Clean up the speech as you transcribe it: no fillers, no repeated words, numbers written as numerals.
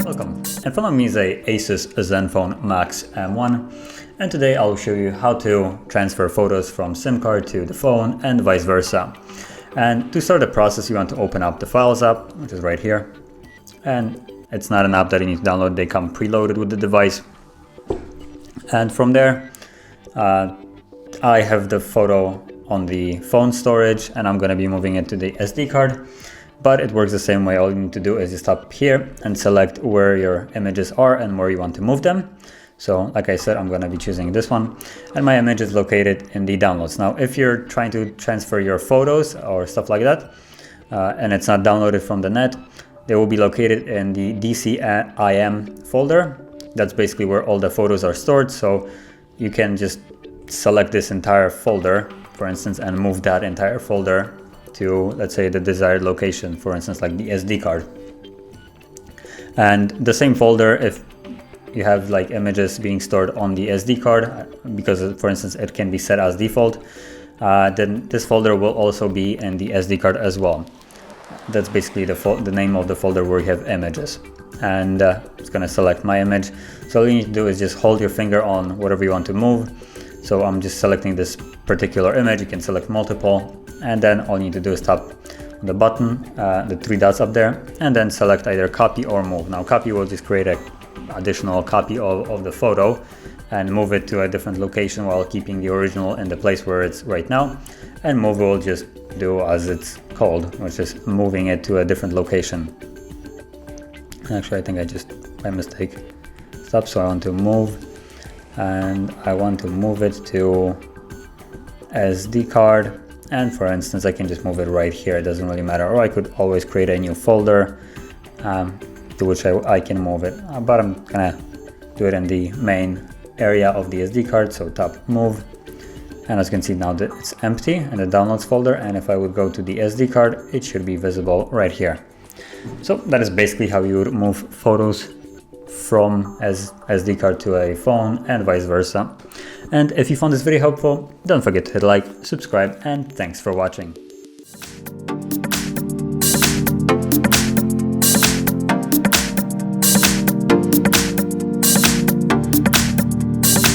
Welcome. In front of me is a ASUS ZenFone M1, and today I'll show you how to transfer photos from SIM card to the phone and vice versa. And to start the process, you want to open up the Files app, which is right here. And it's not an app that you need to download, they come preloaded with the device. And from there, I have the photo on the phone storage and I'm going to be moving it to the SD card. But it works the same way. All you need to do is just stop here and select where your images are and where you want to move them. So like I said, I'm going to be choosing this one, and my image is located in the downloads. Now, if you're trying to transfer your photos or stuff like that, and it's not downloaded from the net, they will be located in the DCIM folder. That's basically where all the photos are stored. So you can just select this entire folder, for instance, and move that entire folder to, let's say, the desired location, for instance, like the SD card. And the same folder, if you have like images being stored on the SD card, because for instance it can be set as default, then this folder will also be in the SD card as well. That's basically the name of the folder where you have images. And it's going to select my image. So all you need to do is just hold your finger on whatever you want to move. So I'm just selecting this particular image. You can select multiple, and then all you need to do is tap on the button, the three dots up there, and then select either copy or move. Now copy will just create an additional copy of the photo and move it to a different location while keeping the original in the place where it's right now. And move will just do as it's called, which is moving it to a different location. Actually, I think I just by mistake stopped, so I want to move, and I want to move it to SD card. And for instance, I can just move it right here, it doesn't really matter, or I could always create a new folder to which I can move it, but I'm gonna do it in the main area of the SD card. So tap move, and as you can see now that it's empty in the downloads folder, and if I would go to the SD card, it should be visible right here. So that is basically how you would move photos from SD card to a phone and vice versa. And if you found this video helpful, don't forget to hit like, subscribe, and thanks for watching.